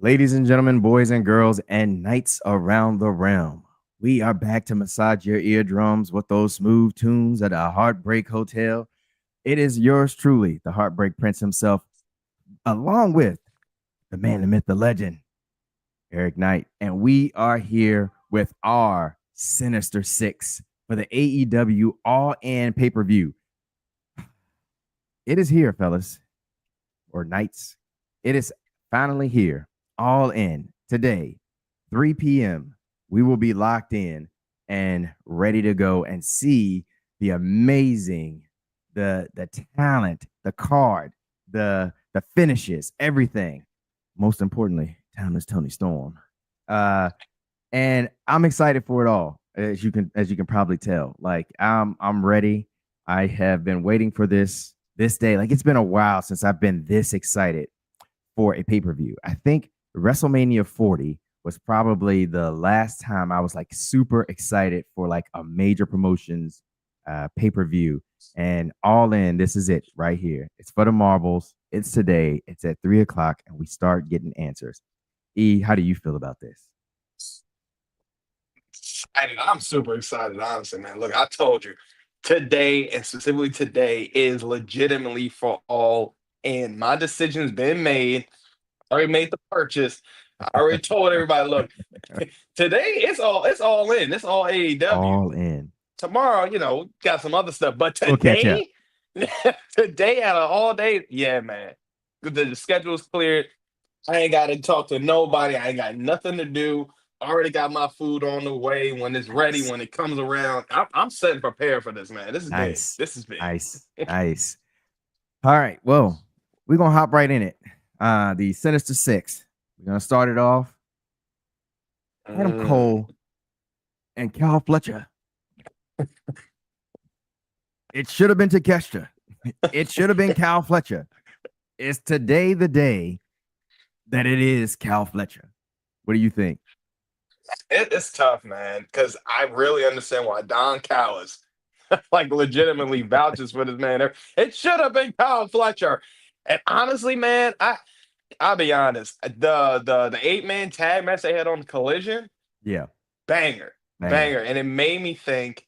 Ladies and gentlemen, boys and girls, and knights around the realm, we are back to massage your eardrums with those smooth tunes at a Heartbreak Hotel. It is yours truly, the Heartbreak Prince himself, along with the man, the myth, the legend, Eric Knight. And we are here with our Sinister Six for the AEW All In pay per view. It is here, fellas, or knights. It is finally here. All In today, 3 p.m. We will be locked in and ready to go and see the amazing, the talent, the card, the finishes, everything. Most importantly, Timeless Tony Storm. And I'm excited for it all, as you can probably tell. Like I'm ready. I have been waiting for this day. Like it's been a while since I've been this excited for a pay-per-view. I think WrestleMania 40 was probably the last time I was like super excited for like a major promotions pay-per-view. And All In, this is it right here. It's for the marbles. It's today. It's at 3 o'clock, and we start getting answers. E, how do you feel about this? I'm super excited, honestly, man. Look, I told you today, and specifically today, is legitimately for all in. My decision's been made. I already made the purchase. I already told everybody, look, today it's all in. It's all AEW. All In. Tomorrow, got some other stuff. But We'll catch up. today, today out of all day, yeah, man. The schedule's cleared. I ain't got to talk to nobody. I ain't got nothing to do. I already got my food on the way. When it's ready, Nice. when it comes around, I'm set and prepared for this, man. This is big. Nice. This is big. Nice. Nice. All right. Well, we're gonna hop right in it. The Sinister Six. We're gonna start it off. Adam Mm. Cole and Cal Fletcher. It should have been Takeshita. It should have been Cal Fletcher. Is today the day that it is Cal Fletcher? What do you think? It's tough, man, because I really understand why Don Callis like legitimately vouches for this man. It should have been Kyle Fletcher. And honestly, man, I'll be honest. The 8-man tag match they had on Collision, Yeah, banger, banger. banger. And it made me think,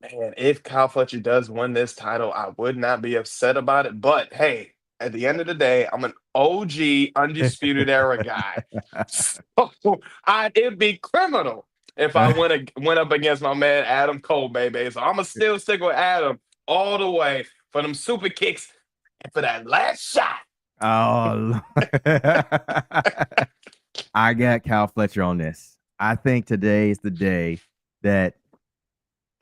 man, if Kyle Fletcher does win this title, I would not be upset about it. But hey, at the end of the day, I'm an OG Undisputed Era guy. So it'd be criminal if I went up against my man Adam Cole, baby. So I'm gonna still stick with Adam all the way for them super kicks and for that last shot. Oh, I got Cal Fletcher on this. I think today is the day that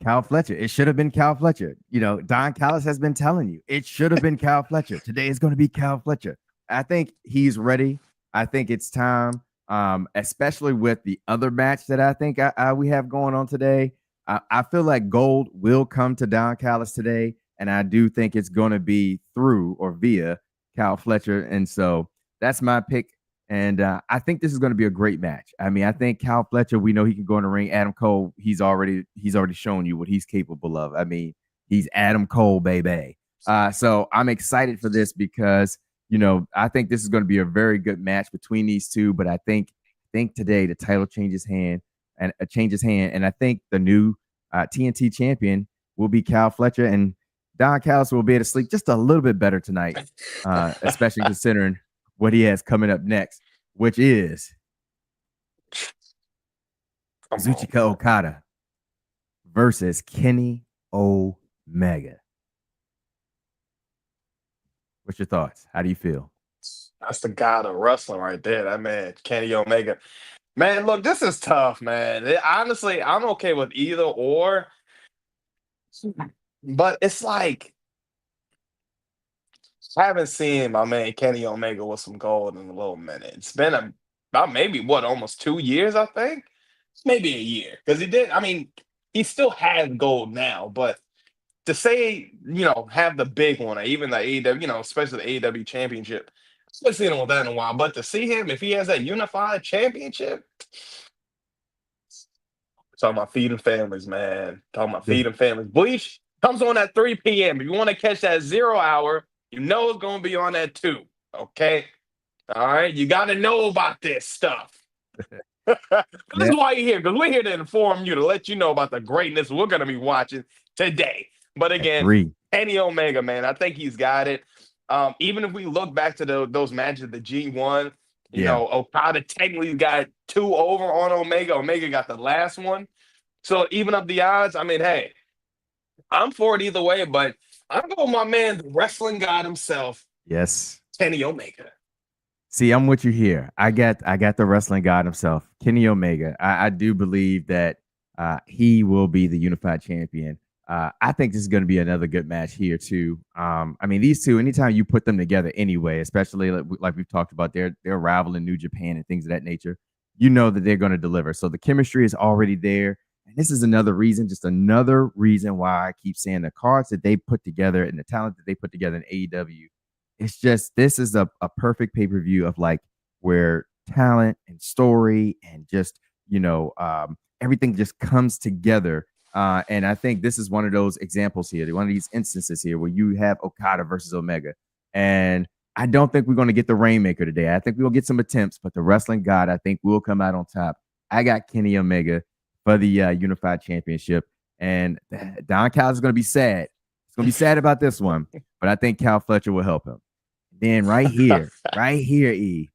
Cal Fletcher. It should have been Cal Fletcher. You know, Don Callis has been telling you it should have been Cal Fletcher. Today is going to be Cal Fletcher. I think he's ready. I think it's time, especially with the other match that I think we have going on today. I feel like gold will come to Don Callis today, and I do think it's going to be through or via Cal Fletcher. And so that's my pick. And I think this is going to be a great match. I mean, I think Cal Fletcher, we know he can go in the ring. Adam Cole, he's already shown you what he's capable of. I mean, he's Adam Cole, baby. So I'm excited for this because, you know, I think this is going to be a very good match between these two. But I think today the title changes hand, and I think the new TNT champion will be Cal Fletcher, and Don Callis will be able to sleep just a little bit better tonight, especially considering what he has coming up next, which is Come on. Kazuchika Okada versus Kenny Omega. What's your thoughts? How do you feel? That's the god of wrestling right there. That man, Kenny Omega. Man, look, this is tough, man. Honestly, I'm okay with either or, but it's like I haven't seen my man Kenny Omega with some gold in a little minute. It's been about maybe almost 2 years, I think. Maybe a year. Because he did, I mean, he still has gold now, but to say, have the big one, or even the AEW, especially the AEW championship, I haven't seen him with that in a while. But to see him, if he has that unified championship, talking about feeding families, man. Talking about Yeah. feeding families. Bleach comes on at 3 p.m. If you want to catch that 0 hour, you know it's going to be on at 2. Okay? All right, you got to know about this stuff. This is Yeah, why you're here, because we're here to inform you, to let you know about the greatness we're going to be watching today. But at again, 3. Kenny Omega, man, I think he's got it. Even if we look back to those matches, the G1, Yeah. Okada technically got 2 over on Omega. Omega got the last one. So even up the odds, I mean, hey, I'm for it either way, but I'm going with my man, the wrestling god himself, Yes. Kenny Omega. See, I'm with you here. I got the wrestling god himself, Kenny Omega. I do believe that he will be the unified champion. I think this is going to be another good match here too. I mean, these two, anytime you put them together, anyway, especially like we've talked about, their rival in New Japan and things of that nature, you know that they're going to deliver. So the chemistry is already there, and this is another reason, just another reason why I keep saying the cards that they put together and the talent that they put together in AEW, it's just this is a perfect pay-per-view of like where talent and story and just everything just comes together. And I think this is one of those examples here, one of these instances here where you have Okada versus Omega. And I don't think we're going to get the Rainmaker today. I think we'll get some attempts, but the wrestling god, I think, will come out on top. I got Kenny Omega for the Unified Championship. And Don Callis is going to be sad. He's going to be sad about this one, but I think Cal Fletcher will help him. Then right here, E.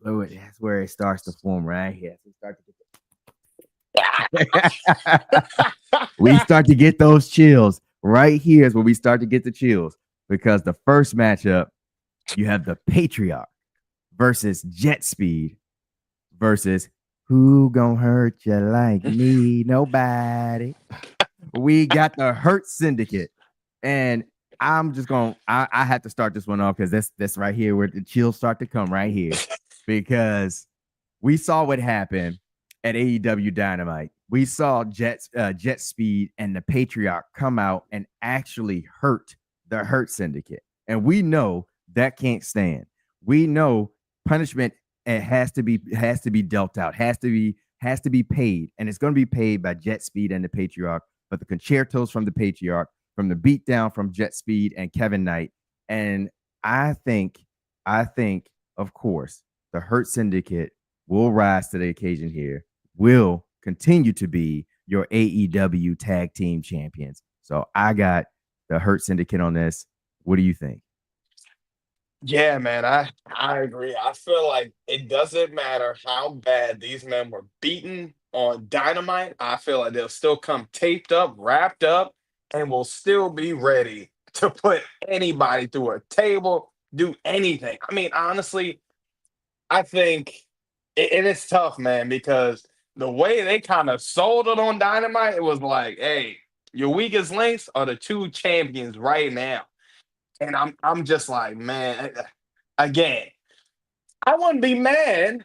That's where it starts to form right here. We start to get those chills. Right here is where we start to get the chills because the first matchup, you have the Patriarch versus Jet Speed versus who gonna hurt you like me? Nobody. We got the Hurt Syndicate. And I'm just going. I have to start this one off because that's right here where the chills start to come right here, because we saw what happened at AEW Dynamite. We saw Jet Speed and the Patriarch come out and actually hurt the Hurt Syndicate, and we know that can't stand. We know punishment has to be dealt out, has to be paid, and it's going to be paid by Jet Speed and the Patriarch. But the concertos from the Patriarch, from the beatdown from Jet Speed and Kevin Knight. And I think, of course, the Hurt Syndicate will rise to the occasion here, will continue to be your AEW tag team champions. So I got the Hurt Syndicate on this. What do you think? Yeah, man, I agree. I feel like it doesn't matter how bad these men were beaten on Dynamite. I feel like they'll still come taped up, wrapped up, and will still be ready to put anybody through a table, do anything. I mean, honestly, I think, and it's tough, man, because the way they kind of sold it on Dynamite, it was like, hey, your weakest links are the two champions right now. And I'm just like, man, again, I wouldn't be mad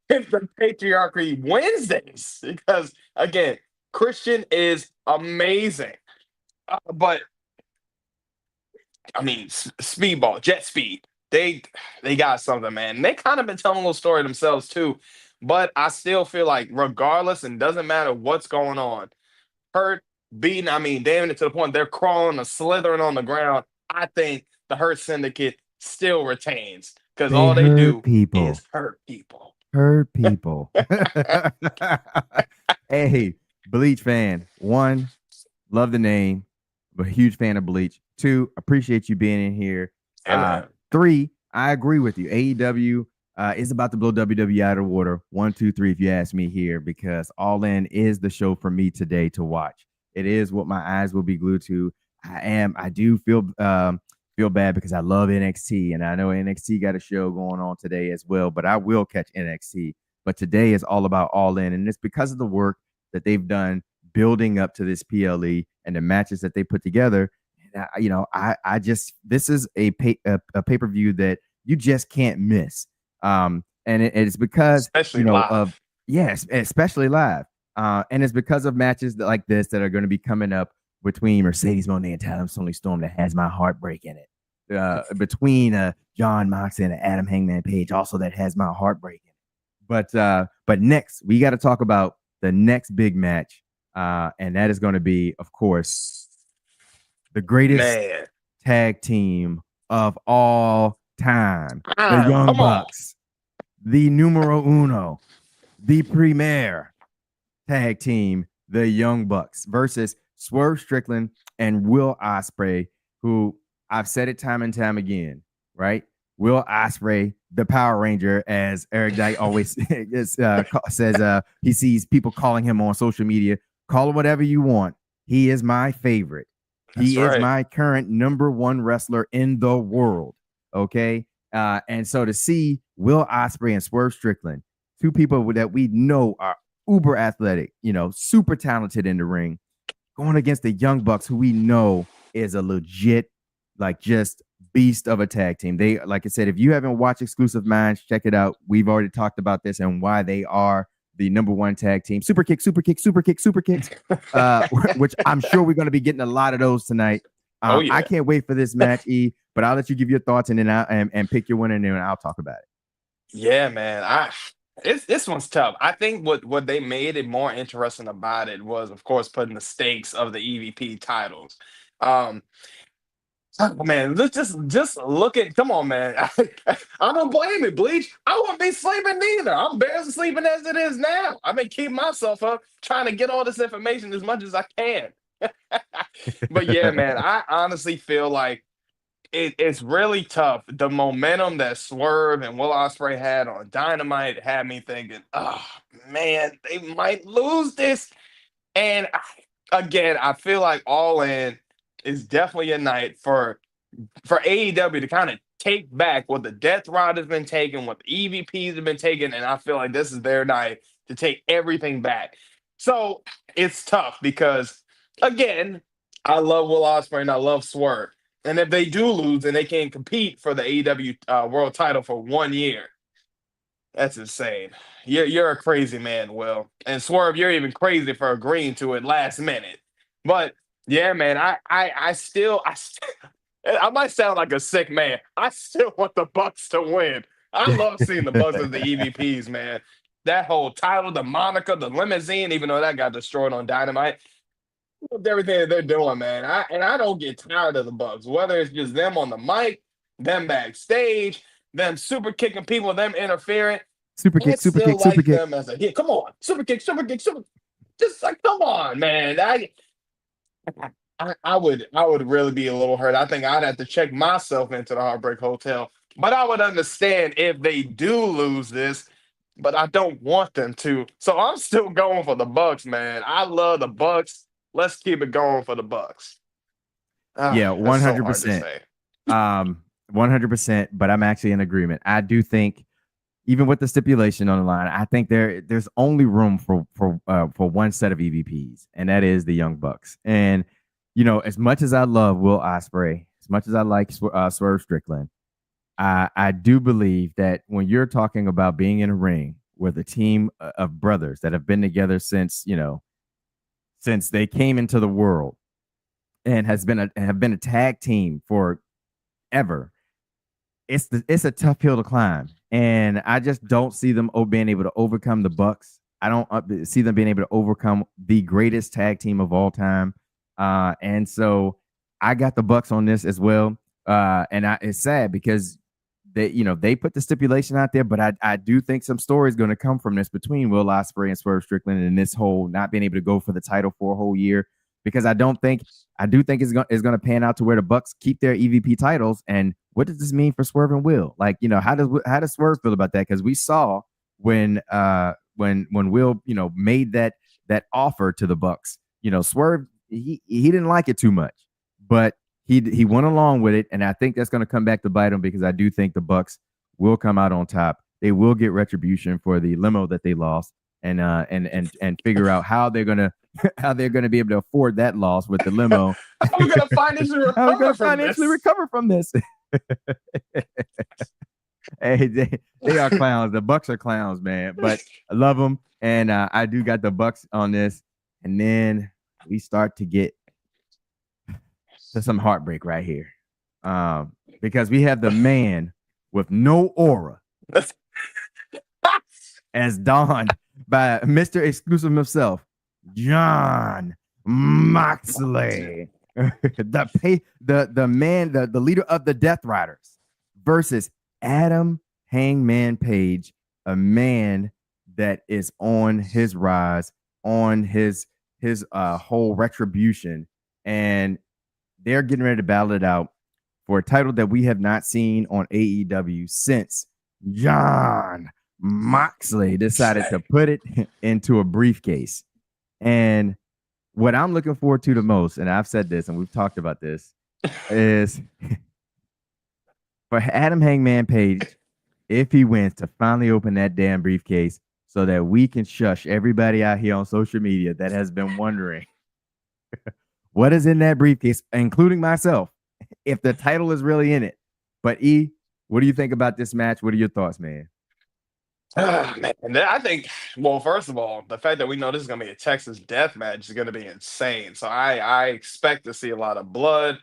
if the patriarchy wins this because again, Christian is amazing. But I mean, Speedball, Jet Speed, they got something, man. And they kind of been telling a little story themselves too. But I still feel like, regardless, and doesn't matter what's going on, hurt, beaten, I mean, damn it to the point they're crawling or slithering on the ground. I think the Hurt Syndicate still retains because They all they hurt do people. is hurt people. Hurt people. Hey, Bleach fan. One, love the name, but huge fan of Bleach. Two, appreciate you being in here. Yeah, man. Three, I agree with you. AEW is about to blow WWE out of the water. One, two, three, if you ask me here, because All In is the show for me today to watch. It is what my eyes will be glued to. I do feel bad because I love NXT and I know NXT got a show going on today as well, but I will catch NXT. But today is all about All In, and it's because of the work that they've done building up to this PLE and the matches that they put together. I just this is a pay-per-view that you just can't miss. And it's because Especially live. of yes, especially live. And it's because of matches like this that are going to be coming up between Mercedes Moné and Tony Storm that has my heart breaking it. Between John Moxley and Adam Hangman Page, also that has my heart breaking. But next we got to talk about the next big match, and that is going to be, of course, the greatest Man. tag team of all time, the Damn, Young come on. Bucks, the numero uno, the premier tag team, the Young Bucks versus Swerve Strickland and Will Ospreay, who I've said it time and time again, right? Will Ospreay, the Power Ranger, as Eric Dyke always says, he sees people calling him on social media. Call him whatever you want. He is my favorite. That's He is right. my current number one wrestler in the world. Okay. And so to see Will Ospreay and Swerve Strickland, two people that we know are uber athletic, super talented in the ring, going against the Young Bucks, who we know is a legit, like, just beast of a tag team. They, like I said, if you haven't watched Exclusive Minds, check it out. We've already talked about this and why they are the number one tag team. Super kick, super kick, super kick, super kicks, which I'm sure we're going to be getting a lot of those tonight. Oh yeah. I can't wait for this match, E. But I'll let you give your thoughts and then and pick your winner, and then I'll talk about it. Yeah, man. This one's tough. I think what they made it more interesting about it was, of course, putting the stakes of the EVP titles. Um, man, let's just look at. Come on, man. I don't blame it, Bleach. I wouldn't be sleeping neither. I'm barely sleeping as it is now. I've been keeping myself up trying to get all this information as much as I can. But yeah, man, I honestly feel like it's really tough. The momentum that Swerve and Will Ospreay had on Dynamite had me thinking, oh man, they might lose this. And again, I feel like All In is definitely a night for AEW to kind of take back what the Death Rod has been taking, what the EVPs have been taking, and I feel like this is their night to take everything back. So it's tough because, again, I love Will Ospreay and I love Swerve. And if they do lose and they can't compete for the AEW World Title for 1 year, that's insane. You're a crazy man, Will. And Swerve, you're even crazy for agreeing to it last minute. But yeah, man, I might sound like a sick man. I still want the Bucks to win. I love seeing the Bucks as the EVPs, man. That whole title, the moniker, the limousine, even though that got destroyed on Dynamite, with everything that they're doing, man. I don't get tired of the Bucks, whether it's just them on the mic, them backstage, them super kicking people, them interfering. Super I kick, super still kick, super like kick. them as a hit. Come on, super kick, super kick, super. Just like, come on, man. I would really be a little hurt. I think I'd have to check myself into the Heartbreak Hotel. But I would understand if they do lose this, but I don't want them to. So I'm still going for the Bucks, man. I love the Bucks. Let's keep it going for the Bucks. Yeah, That's so hard to 100%. say. 100%. But I'm actually in agreement. I do think, even with the stipulation on the line, I think there's only room for one set of EVPs, and that is the Young Bucks. And as much as I love Will Ospreay, as much as I like Swerve Strickland, I do believe that when you're talking about being in a ring with a team of brothers that have been together since they came into the world and have been a tag team forever, it's a tough hill to climb, and I just don't see them being able to overcome the Bucks. I don't see them being able to overcome the greatest tag team of all time, and so I got the Bucks on this as well. And it's sad because they put the stipulation out there, but I do think some story is going to come from this between Will Ospreay and Swerve Strickland and this whole not being able to go for the title for a whole year, because I do think it's going to pan out to where the Bucks keep their EVP titles. And what does this mean for Swerve and Will? Like, how does Swerve feel about that? Because we saw when Will made that offer to the Bucks, Swerve, he didn't like it too much, but he went along with it, and I think that's going to come back to bite him, because I do think the Bucks will come out on top. They will get retribution for the limo that they lost, and figure out how they're gonna be able to afford that loss with the limo. How are we gonna financially recover from this? Hey, they are clowns. The Bucks are clowns, man. But I love them, and I do got the Bucks on this, and then we start to get to some heartbreak right here, because we have the man with no aura as donned by Mr. Exclusive himself, John Moxley, the man, the leader of the Death Riders, versus Adam Hangman Page, a man that is on his rise, on his whole retribution, and they're getting ready to battle it out for a title that we have not seen on AEW since John Moxley decided to put it into a briefcase. And what I'm looking forward to the most, and I've said this and we've talked about this, is for Adam Hangman Page, if he wins, to finally open that damn briefcase so that we can shush everybody out here on social media that has been wondering what is in that briefcase, including myself, if the title is really in it. But E, what do you think about this match? What are your thoughts, man? Man, I think, well, first of all, the fact that we know this is going to be a Texas death match is going to be insane. So I expect to see a lot of blood.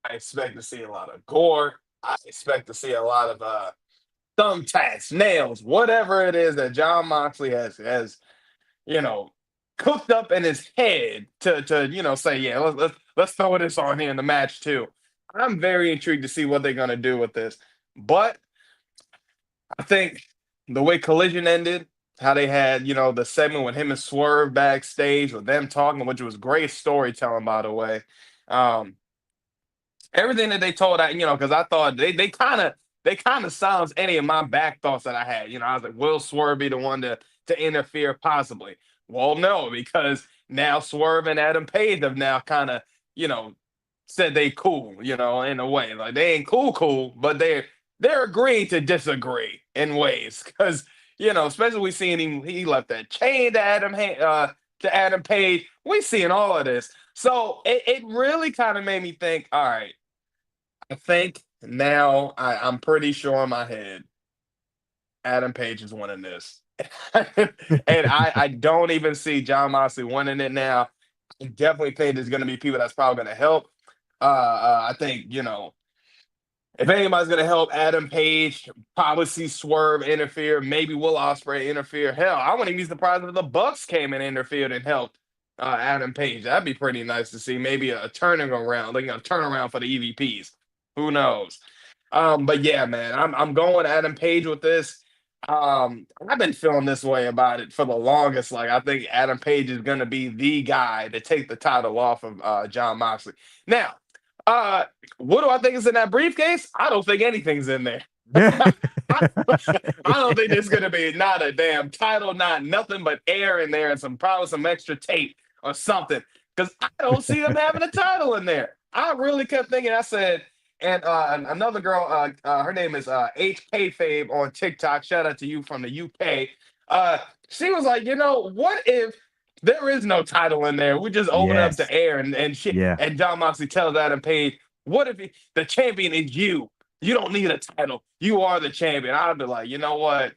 I expect to see a lot of gore. I expect to see a lot of thumbtacks, nails, whatever it is that John Moxley has you know cooked up in his head to say, yeah, let's throw this on here in the match too. I'm very intrigued to see what they're gonna do with this, but I think the way Collision ended, how they had the segment with him and Swerve backstage with them talking, which was great storytelling, by the way. Um, Everything that they told, because I thought they kind of silenced any of my back thoughts that I had. I was like, will Swerve be the one to interfere possibly? Well, no, because now Swerve and Adam Page have now kind of you know said they cool, in a way. Like they ain't cool, but they're agreeing to disagree in ways. Because especially we seeing him, he left that chain to to Adam Page. We seeing all of this. So it really kind of made me think, all right, I think now I'm pretty sure in my head Adam Page is winning this. And I don't even see John Moxley winning it now. I definitely think there's going to be people that's probably going to help. I think, if anybody's going to help Adam Page, probably see Swerve interfere, maybe Will Ospreay interfere. Hell, I wouldn't even be surprised if the Bucks came and interfered and helped Adam Page. That'd be pretty nice to see. Maybe a turning around, like a turnaround for the EVPs. Who knows? But yeah, man, I'm going Adam Page with this. I've been feeling this way about it for the longest. Like I think Adam Page is gonna be the guy to take the title off of John Moxley. Now, uh, what do I think is in that briefcase? I don't think anything's in there. I don't think there's gonna be not a damn title, not nothing but air in there, and probably some extra tape or something. Because I don't see them having a title in there. I really kept thinking. I said, and another girl, her name is HK Fabe on TikTok. Shout out to you from the UK. She was like, what if there is no title in there? We just open up Yes. the air and shit. Yeah. And John Moxley tells Adam Page, what if the champion is you? You don't need a title. You are the champion. I'd be like, you know what?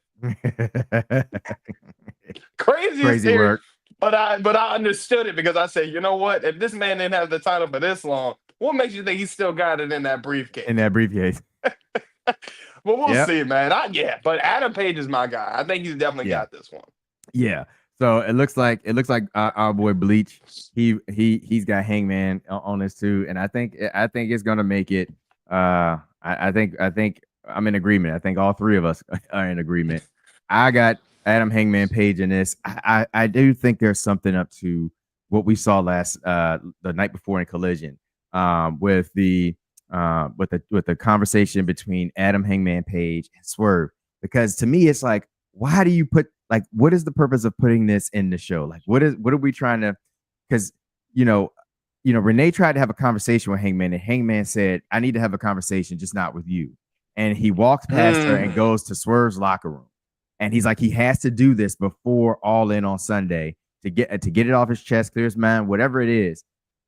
Crazy as Crazy theory, work but I understood it because I said, you know what? If this man didn't have the title for this long, what makes you think he still got it in that briefcase? in that briefcase. Well, we'll Yep. see, man. But Adam Page is my guy. I think he's definitely Yeah. got this one. Yeah. So it looks like our boy Bleach. He's got Hangman on this too, and I think it's gonna make it. I think I'm in agreement. I think all three of us are in agreement. I got Adam Hangman Page in this. I do think there's something up to what we saw the night before in Collision, with the conversation between Adam Hangman Page and Swerve. Because to me, it's like, why do you put, like, what is the purpose of putting this in the show? Like, what are we trying to? Because Renee tried to have a conversation with Hangman, and Hangman said, "I need to have a conversation, just not with you." And he walks past her and goes to Swerve's locker room, and he's like, he has to do this before All In on Sunday to get it off his chest, clear his mind, whatever it is.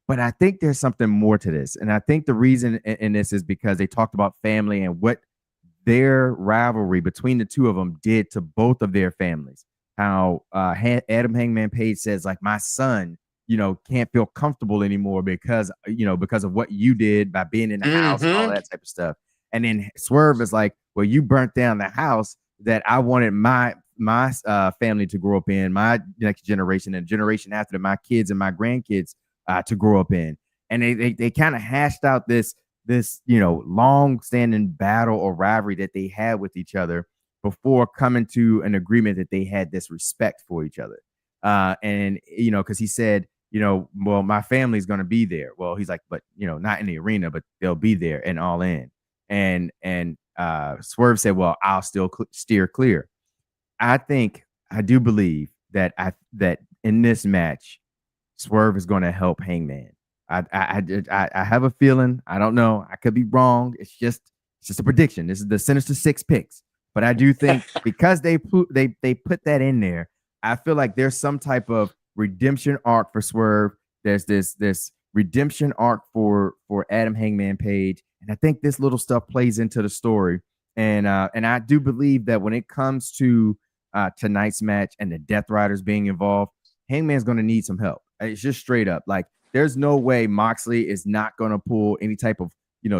But I think there's something more to this, and I think the reason in this is because they talked about family and what their rivalry between the two of them did to both of their families. How Adam Hangman Page says, like, my son, can't feel comfortable anymore because of what you did by being in the house and all that type of stuff. And then Swerve is like, well, you burnt down the house that I wanted my family to grow up in, my next generation and generation after, my kids and my grandkids to grow up in. And they kind of hashed out this this long standing battle or rivalry that they had with each other before coming to an agreement that they had this respect for each other. And because he said, well, my family's going to be there. Well, he's like, but not in the arena, but they'll be there and All In. And Swerve said, well, I'll still steer clear. I do believe that in this match, Swerve is going to help Hangman. I have a feeling. I don't know. I could be wrong. It's just a prediction. This is the Sinister Six picks, but I do think because they put that in there, I feel like there's some type of redemption arc for Swerve. There's this redemption arc for Adam Hangman Page, and I think this little stuff plays into the story. And I do believe that when it comes to tonight's match and the Death Riders being involved, Hangman's going to need some help. It's just straight up. Like, there's no way Moxley is not going to pull any type of,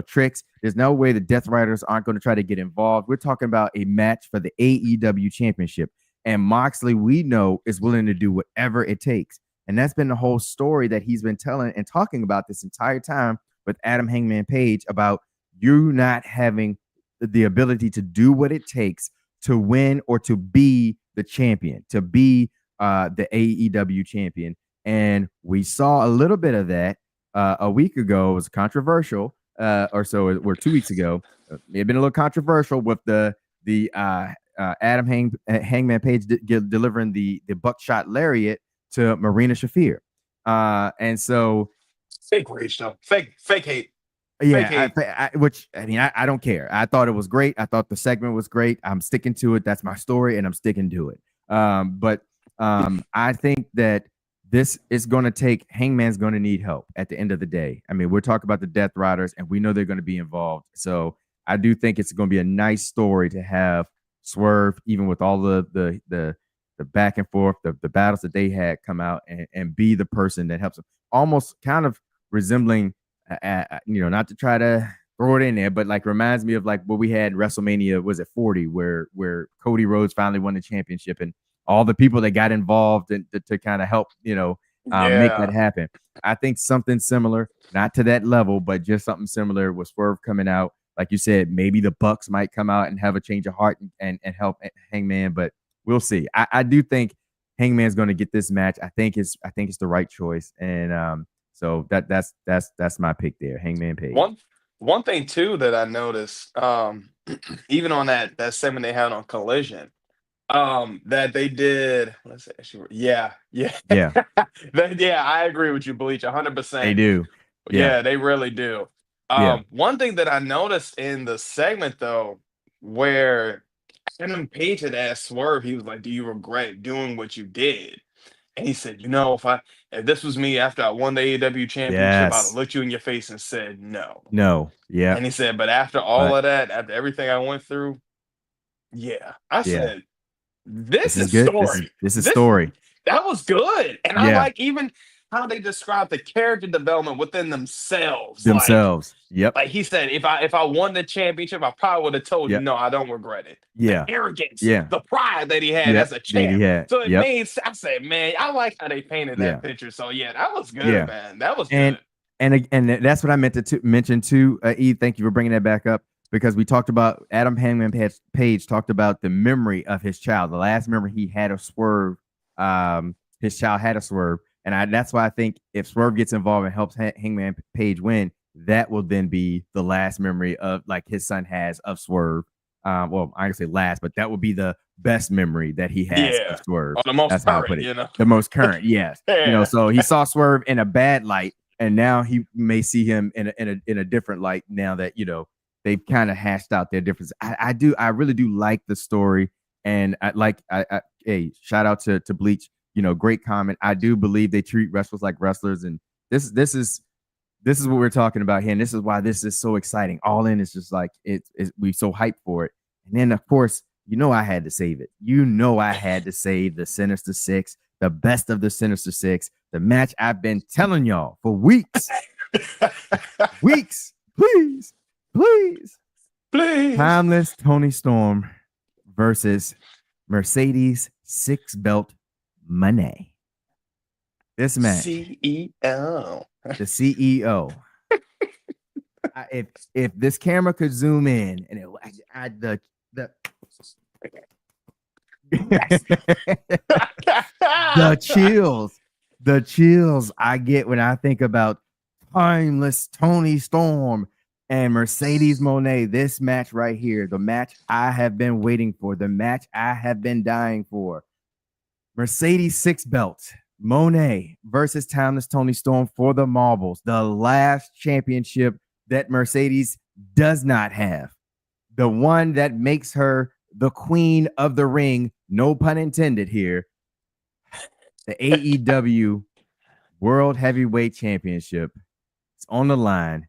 tricks. There's no way the Death Riders aren't going to try to get involved. We're talking about a match for the AEW championship. And Moxley, we know, is willing to do whatever it takes. And that's been the whole story that he's been telling and talking about this entire time with Adam Hangman Page, about you not having the ability to do what it takes to win or to be the champion, to be the AEW champion. And we saw a little bit of that a week ago. It was controversial, or 2 weeks ago. It had been a little controversial with the Adam Hangman Page delivering the buckshot lariat to Marina Shafir. And so fake rage though, fake hate. Yeah, I don't care. I thought it was great. I thought the segment was great. I'm sticking to it. That's my story, and I'm sticking to it. But I think that this is going to take Hangman's going to need help at the end of the day. I mean, we're talking about the Death Riders, and we know they're going to be involved. So I do think it's going to be a nice story to have Swerve, even with all the back and forth, the battles that they had, come out and be the person that helps them. Almost kind of resembling, not to try to throw it in there, but like reminds me of like what we had in WrestleMania, was it 40, where Cody Rhodes finally won the championship, and all the people that got involved and to kind of help, make that happen. I think something similar, not to that level, but just something similar with Swerve coming out. Like you said, maybe the Bucks might come out and have a change of heart and help Hangman, but we'll see. I do think Hangman's going to get this match. I think it's the right choice, and so that's my pick there. Hangman Page. One thing too that I noticed, even on that segment they had on Collision, that they did. Let's actually, yeah. I agree with you, Bleach, 100%. They do. Yeah, they really do. One thing that I noticed in the segment though, where Adam Page had asked Swerve, he was like, "Do you regret doing what you did?" And he said, if this was me after I won the AEW championship, I'd have looked you in your face and said no. No. Yeah. And he said, but after all of that, after everything I went through, I said, this is good. Story. This is story. That was good. And I like even how they describe the character development within themselves. Yep. Like he said, if I won the championship, I probably would have told you, no, I don't regret it. Yeah. The arrogance, the pride that he had as a champ. So it made, I said, man, I like how they painted that picture. So that was good, man. That was good. And that's what I meant to mention too, Eve. Thank you for bringing that back up, because we talked about Adam Hangman Page talked about the memory of his child, the last memory he had of Swerve. His child had a Swerve. And that's why I think if Swerve gets involved and helps Hangman Page win, that will then be the last memory of like his son has of Swerve. Well, I can say last, but that would be the best memory that he has of Swerve. The most current, The most current, yes. So he saw Swerve in a bad light, and now he may see him in a different light now that they've kind of hashed out their difference. I really do like the story, and hey, shout out to Bleach. Great comment. I do believe they treat wrestlers like wrestlers, and this is what we're talking about here, and this is why this is so exciting. All In is just like we so hyped for it, and then of course I had to save it. I had to save the Sinister Six, the best of the Sinister Six, the match I've been telling y'all for weeks. Please. Timeless Tony Storm versus Mercedes Six Belt Money. This match, CEO. The CEO. if this camera could zoom in and the Yes. the chills, the chills I get when I think about timeless Tony Storm and Mercedes Monet. This match right here, the match I have been waiting for, the match I have been dying for. Mercedes 6 belt, Monet versus timeless Tony Storm for the marbles, the last championship that Mercedes does not have, the one that makes her the queen of the ring, no pun intended here, the AEW World Heavyweight Championship. It's on the line.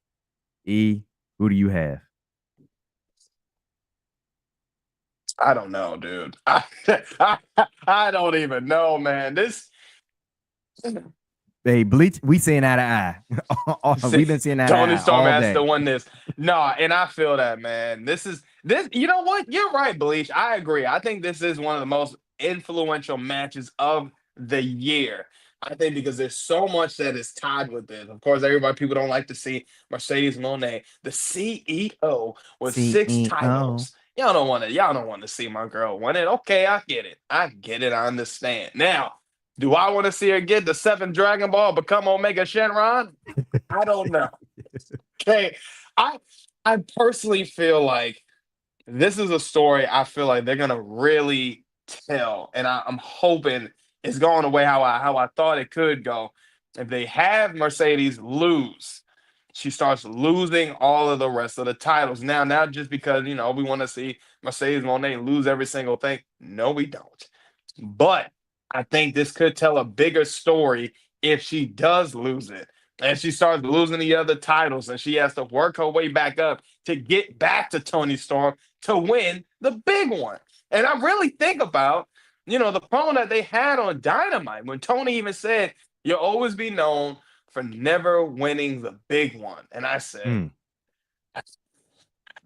E, who do you have? I don't know, dude. I don't even know, man. This Hey, Bleach, we seeing eye to eye. We've been seeing eye to Tony eye Storm all has to day. win this. No, and I feel that, man. This. You know what? You're right, Bleach. I agree. I think this is one of the most influential matches of the year. I think because there's so much that is tied with this. Of course, people don't like to see Mercedes Monet, the CEO, with 6 titles. CEO. Y'all don't want to see my girl win it. Okay, I get it. I get it. I understand. Now, do I want to see her get the 7th Dragon Ball, become Omega Shenron? I don't know. Okay. I I personally feel like this is a story I feel like they're gonna really tell, and I'm hoping it's going the way how I thought it could go. If they have Mercedes lose, she starts losing all of the rest of the titles. Now, not just because we want to see Mercedes Monet lose every single thing. No, we don't. But I think this could tell a bigger story if she does lose it. And she starts losing the other titles, and she has to work her way back up to get back to Tony Storm to win the big one. And I really think about, the promo that they had on Dynamite when Tony even said, "You'll always be known for never winning the big one." And I said, Mm,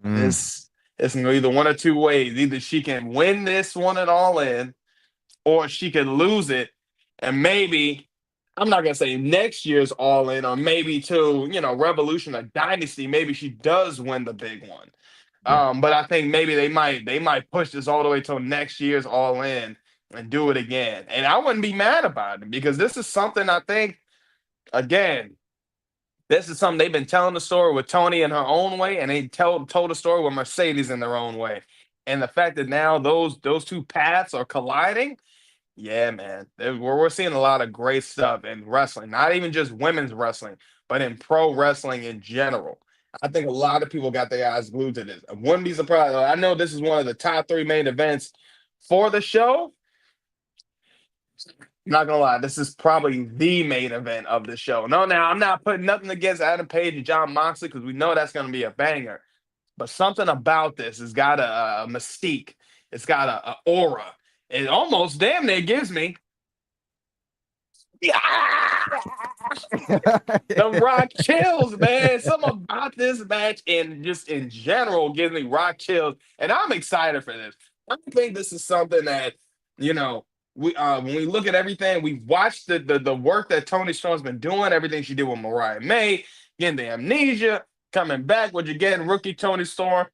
mm. this it's gonna go either one or two ways. Either she can win this one at All In, or she could lose it, and maybe I'm not gonna say next year's All In, or maybe to Revolution or Dynasty, maybe she does win the big one. Yeah. But I think maybe they might push this all the way till next year's All In and do it again. And I wouldn't be mad about it because this is something I think again. This is something they've been telling the story with Tony in her own way, and they told the story with Mercedes in their own way. And the fact that now those two paths are colliding, yeah, man. We're seeing a lot of great stuff in wrestling, not even just women's wrestling, but in pro wrestling in general. I think a lot of people got their eyes glued to this. I wouldn't be surprised. I know this is one of the top 3 main events for the show. I'm not gonna lie, this is probably the main event of the show. No, now I'm not putting nothing against Adam Page and John Moxley because we know that's gonna be a banger. But something about this has got a mystique. It's got a aura. It almost damn near gives me the rock chills, man. Something about this match and just in general gives me rock chills. And I'm excited for this. I think this is something that, you know, we when we look at everything, we've watched the work that Tony Storm's been doing, everything she did with Mariah May, getting the amnesia, coming back, what you're getting, rookie Tony Storm.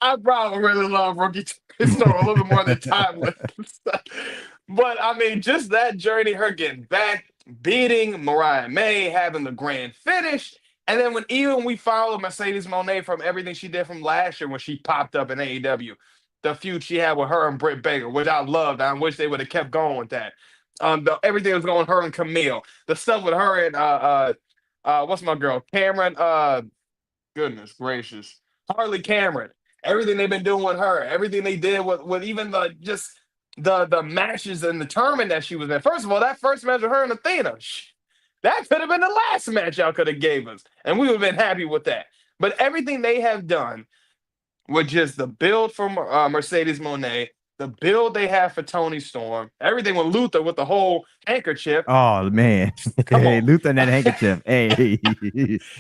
I probably really love Rookie Storm a little bit more than Timeless. But I mean, just that journey, her getting back, beating Mariah May, having the grand finish. And then even we follow Mercedes Monet from everything she did from last year when she popped up in AEW, the feud she had with her and Britt Baker, which I loved. I wish they would have kept going with that. Everything was going her and Camille. The stuff with her and what's my girl? Cameron. Goodness gracious. Harley Cameron. Everything they've been doing with her, everything they did with even the matches and the tournament that she was in. First of all, that first match with her and Athena, that could have been the last match y'all could have gave us, and we would have been happy with that. But everything they have done with just the build for Mercedes Monet, the build they have for Tony Storm, everything with Luther with the whole handkerchief. Oh man. Come Hey, on. Luther and that handkerchief. Hey,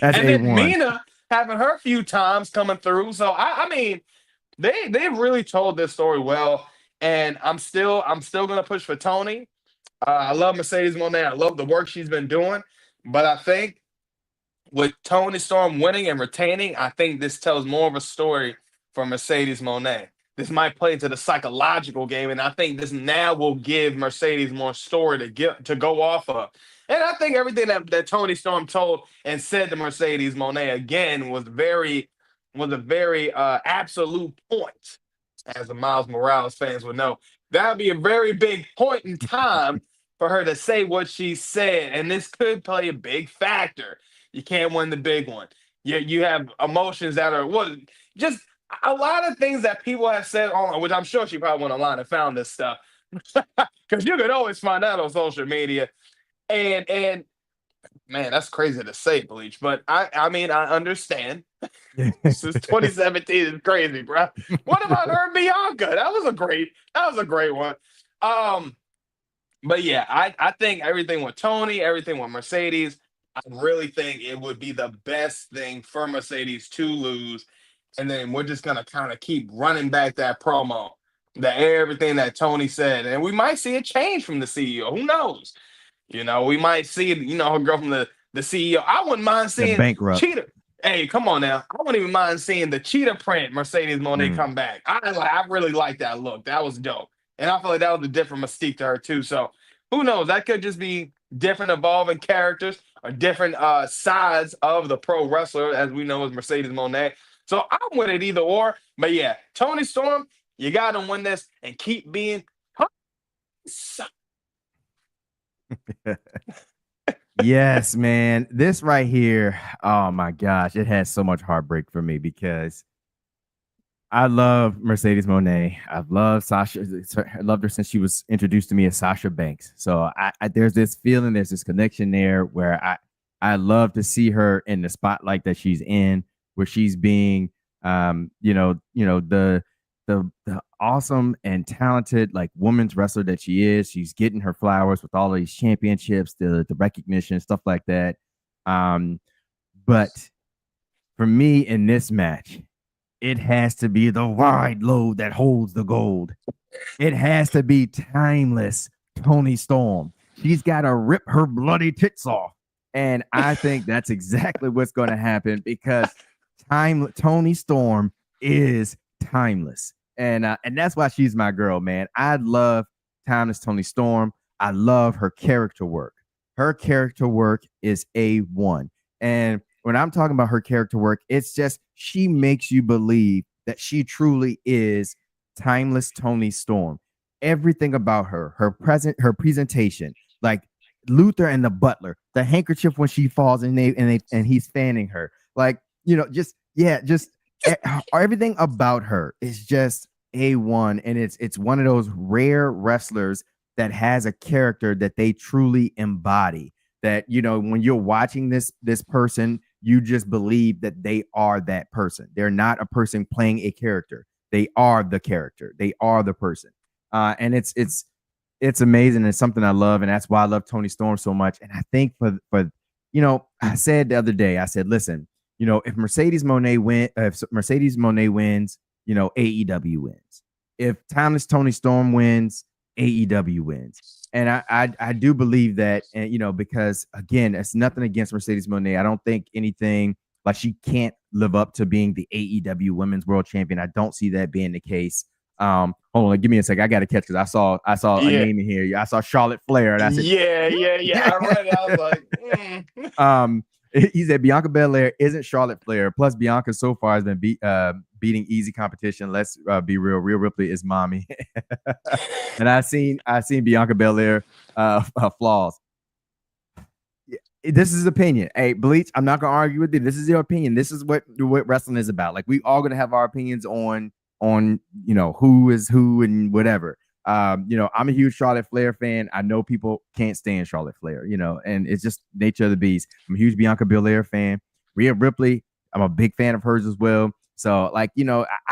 that's And then A1. Mina having her few times coming through. So I mean, they really told this story well, and I'm still gonna push for Tony. I love Mercedes Monet. I love the work she's been doing, but I think with Tony Storm winning and retaining, I think this tells more of a story for Mercedes Moné. This might play into the psychological game, and I think this now will give Mercedes more story to go off of. And I think everything that Tony Storm told and said to Mercedes Moné again was a very absolute point, as the Miles Morales fans would know. That would be a very big point in time for her to say what she said, and this could play a big factor. You can't win the big one. You have emotions that are just a lot of things that people have said on, which I'm sure she probably went online and found this stuff because you can always find out on social media. And man, that's crazy to say, Bleach, but I mean I understand. Since 2017 is crazy, bro. What about her and Bianca? That was a great one. Um, but yeah, I think everything with Tony, everything with Mercedes, I really think it would be the best thing for Mercedes to lose. And then we're just gonna kind of keep running back that promo, that everything that Tony said. And we might see a change from the CEO. Who knows? We might see, her girl from the CEO. I wouldn't mind The seeing bankrupt. Cheetah. Hey, come on now. I wouldn't even mind seeing the cheetah print Mercedes Moné come back. I really like that look. That was dope. And I feel like that was a different mystique to her too. So who knows? That could just be different evolving characters or different sides of the pro wrestler, as we know as Mercedes Moné. So I'm with it either or. But yeah, Tony Storm, you got to win this and keep being. Yes, man. This right here, oh my gosh, it has so much heartbreak for me because I love Mercedes Moné. I've loved Sasha. I loved her since she was introduced to me as Sasha Banks. So there's this feeling, there's this connection there where I love to see her in the spotlight that she's in, where she's being, the awesome and talented like women's wrestler that she is. She's getting her flowers with all of these championships, the recognition, stuff like that. But for me in this match, it has to be the wide load that holds the gold. It has to be timeless Tony Storm. She's got to rip her bloody tits off. And I think that's exactly what's going to happen because Tony Storm is timeless. And that's why she's my girl, man. I love timeless Tony Storm. I love her character work. Her character work is A1. And when I'm talking about her character work, it's just she makes you believe that she truly is timeless Tony Storm. Everything about her presentation, like Luther and the butler, the handkerchief when she falls and he's fanning her, like just everything about her is just A1, and it's one of those rare wrestlers that has a character that they truly embody. That when you're watching this person, you just believe that they are that person. They're not a person playing a character. They are the character. They are the person. And it's amazing. It's something I love, and that's why I love Tony Storm so much. And I think for I said the other day, I said, listen, if Mercedes Moné wins, AEW wins. If timeless Tony Storm wins, AEW wins. And I do believe that, and because again, it's nothing against Mercedes Moné. I don't think anything like she can't live up to being the AEW Women's World Champion. I don't see that being the case. Hold on, give me a second. I got to catch because I saw a name in here. I saw Charlotte Flair, and I said, yeah. I read it. I was like, He said Bianca Belair isn't Charlotte Flair. Plus, Bianca so far has been beating easy competition. Let's be real. Rhea Ripley is mommy. And I seen Bianca Belair flaws. This is opinion. Hey, Bleach, I'm not gonna argue with you. This is your opinion. This is what wrestling is about. Like we all gonna have our opinions on who is who and whatever. I'm a huge Charlotte Flair fan. I know people can't stand Charlotte Flair, and it's just nature of the beast. I'm a huge Bianca Belair fan. Rhea Ripley, I'm a big fan of hers as well. So, I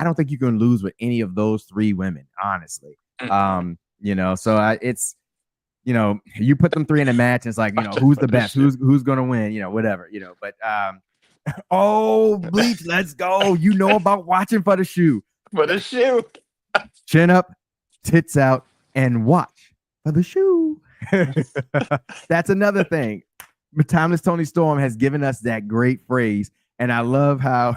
don't think you can lose with any of those three women, honestly. So it's, you put them three in a match, and it's like, who's the best, who's gonna win, whatever, But oh, Bleach, let's go. You know about watching for the shoe. For the shoe. Chin up, tits out, and watch for the shoe. That's another thing. Timeless Tony Storm has given us that great phrase, and I love how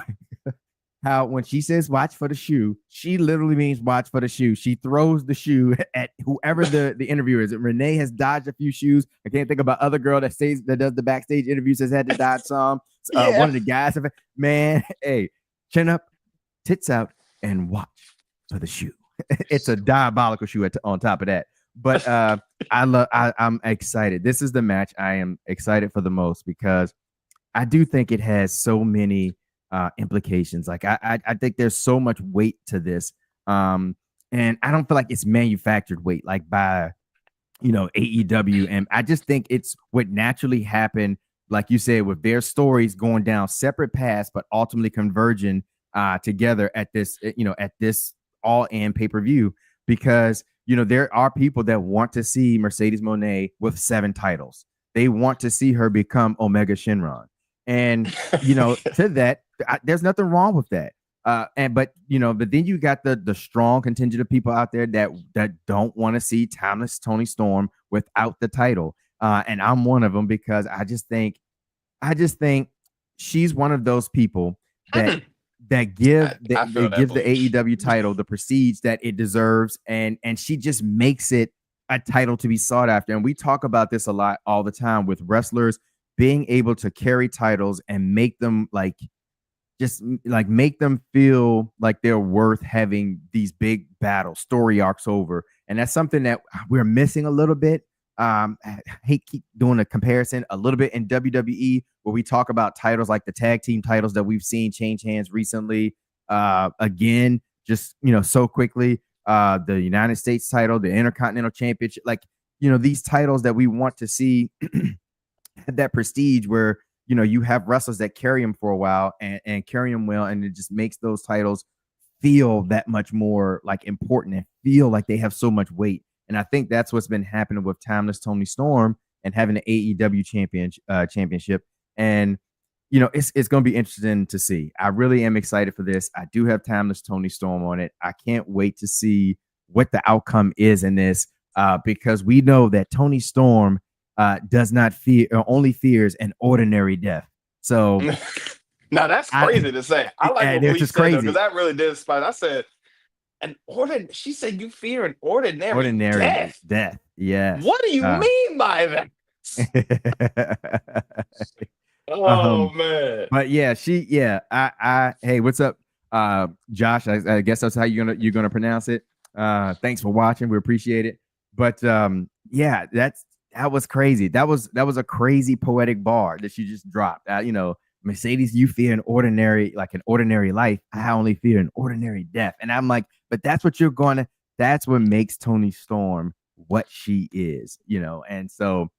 when she says watch for the shoe, she literally means watch for the shoe. She throws the shoe at whoever the interviewer is. Renee has dodged a few shoes. I can't think about other girl that does the backstage interviews has had to dodge some. One of the guys, man, hey, chin up, tits out, and watch for the shoe. It's a diabolical shoe on top of that. But I'm excited. This is the match I am excited for the most because I do think it has so many implications. Like I think there's so much weight to this. And I don't feel like it's manufactured weight like by AEW. And I just think it's what naturally happened, like you said, with their stories going down separate paths, but ultimately converging together at this All In pay-per-view, because there are people that want to see Mercedes Moné with 7 titles. They want to see her become Omega Shinron. And to that, there's nothing wrong with that. But then you got the strong contingent of people out there that don't want to see Timeless Tony Storm without the title. And I'm one of them, because I just think she's one of those people that give the AEW title the prestige that it deserves, and she just makes it a title to be sought after. And we talk about this a lot all the time with wrestlers being able to carry titles and make them make them feel like they're worth having these big battle story arcs over. And that's something that we're missing a little bit. I hate keep doing a comparison a little bit in WWE, where we talk about titles like the tag team titles that we've seen change hands recently. Again, just so quickly, the United States title, the Intercontinental Championship, these titles that we want to see that prestige, where you have wrestlers that carry them for a while and carry them well, and it just makes those titles feel that much more like important and feel like they have so much weight. And I think that's what's been happening with Timeless Tony Storm and having the AEW championship. And it's going to be interesting to see. I really am excited for this. I do have Timeless Tony Storm on it. I can't wait to see what the outcome is in this, because we know that Tony Storm does not fear, or only fears an ordinary death. So now that's crazy to say. I like what we said, because that really did inspire. I said, she said you fear an ordinary death. Yeah. What do you mean by that? Man. But yeah, hey, what's up? Josh, I guess that's how you're gonna pronounce it. Thanks for watching. We appreciate it. But yeah, that was crazy. That was a crazy poetic bar that she just dropped. Mercedes, you fear an ordinary life. I only fear an ordinary death. And I'm like, but that's what that's what makes Tony Storm what she is, And so,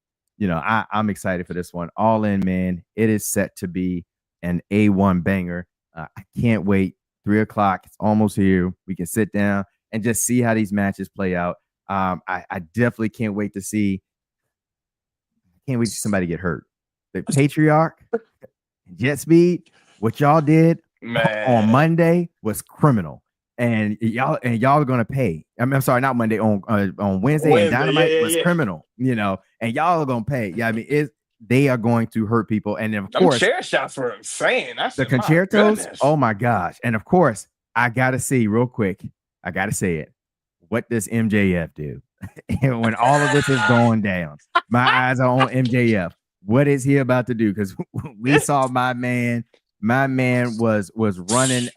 I'm excited for this one. All In, man. It is set to be an A1 banger. I can't wait. 3:00. It's almost here. We can sit down and just see how these matches play out. I definitely can't wait to see. Can't wait to see somebody get hurt. The Patriarch, Jet Speed, what y'all did on Monday was criminal, and y'all are gonna pay. I'm sorry, not Monday, on Wednesday and Dynamite was criminal, and y'all are gonna pay. Yeah, I mean, they are going to hurt people, and of course, chair shots were insane. That's the concertos. Oh my gosh! And of course, I gotta see real quick. I gotta say it. What does MJF do? When all of this is going down, my eyes are on MJF. What is he about to do? Because we saw my man was running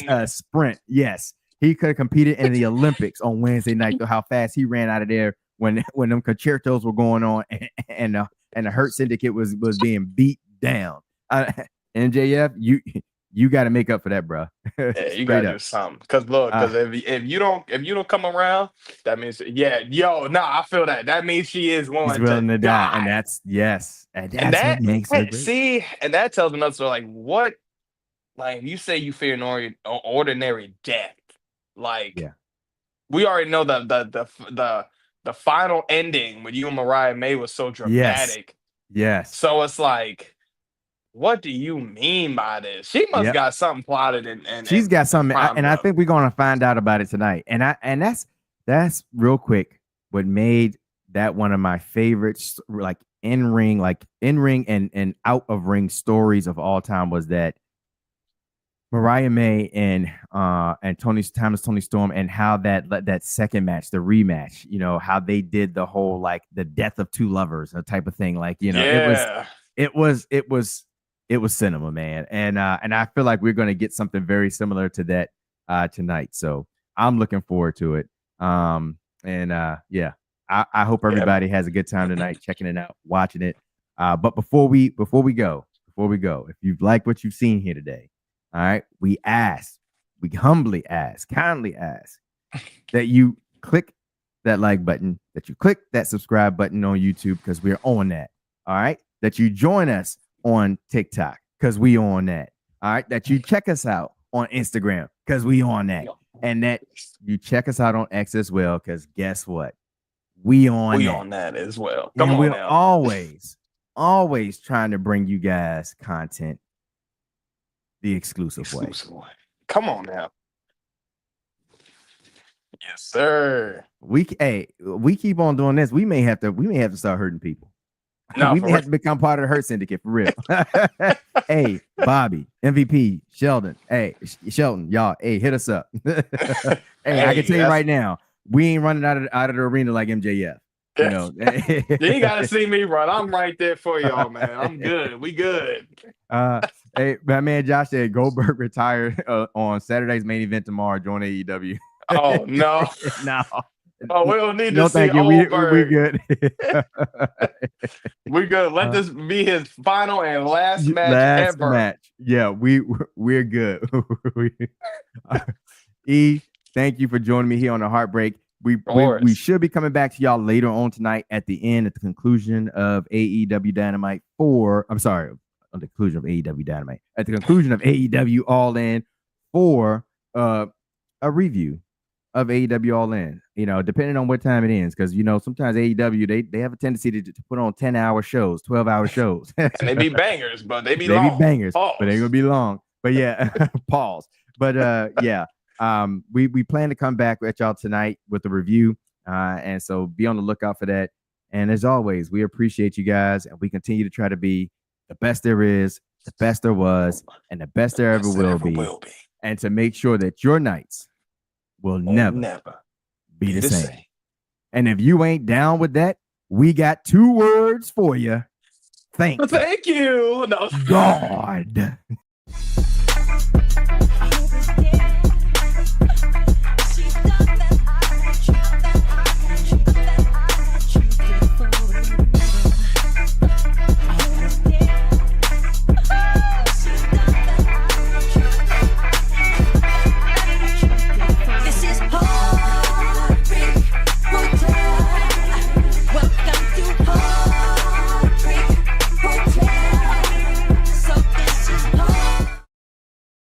a sprint. Yes, he could have competed in the Olympics on Wednesday night. How fast he ran out of there when them concertos were going on, and the Hurt Syndicate was being beat down. MJF, you got to make up for that, bro. Yeah, you got to do something. Because look, if you don't come around, that means I feel that. That means she is willing to die. And that's and that makes her great. See, and that tells me nothing. So what? You say you fear an ordinary death. We already know the final ending with you and Mariah May was so dramatic. Yes. So it's what do you mean by this? She must got something plotted, and she's got something, and I think we're gonna find out about it tonight. And that's real quick what made that one of my favorites, in-ring and out of ring stories of all time was that Mariah May and Tony Storm, and how that second match, the rematch, how they did the whole like the death of two lovers type of thing. Like, it was cinema, man. And I feel like we're going to get something very similar to that tonight. So I'm looking forward to it. Yeah, I hope everybody has a good time tonight, checking it out, watching it. But before we go, if you've liked what you've seen here today, all right, we humbly ask, kindly ask that you click that like button, that you click that subscribe button on YouTube, because we're on that. All right, that you join us on TikTok, because we on that. All right, that you check us out on Instagram, because we on that. And that you check us out on X as well, because guess what? We on that as well. Come on, we're now. always trying to bring you guys content the exclusive way. Come on now. Yes, sir. We keep on doing this. We may have to start hurting people. No, we may have to become part of the Hurt Syndicate for real. Hey, Bobby, MVP, Sheldon. Hey, Shelton, y'all. Hey, hit us up. Hey, I can tell you right now, we ain't running out of the arena like MJF. You know, you ain't gotta see me run. I'm right there for y'all, man. I'm good. We good. Hey, my man Josh said Goldberg retired on Saturday's main event tomorrow. Join AEW. Oh no, no. Oh, we don't need to see Goldberg. We good. We good. Let this be his final and last match ever. Yeah, we're good. E, thank you for joining me here on the Heartbreak. We should be coming back to y'all later on tonight at the conclusion of AEW Dynamite 4. I'm sorry, on the conclusion of AEW Dynamite. At the conclusion of AEW All In for a review of AEW All In. Depending on what time it ends, because sometimes AEW they have a tendency to put on 10-hour shows, 12-hour shows. And they be bangers, but they be long. Be bangers, but they're gonna be long. But yeah, pause. But yeah. We plan to come back at y'all tonight with the review, and so be on the lookout for that. And as always, we appreciate you guys, and we continue to try to be the best there is, the best there was, and the best there ever will be, and to make sure that your nights will never be the same. And if you ain't down with that, we got 2 words for you. Thank you. No. God.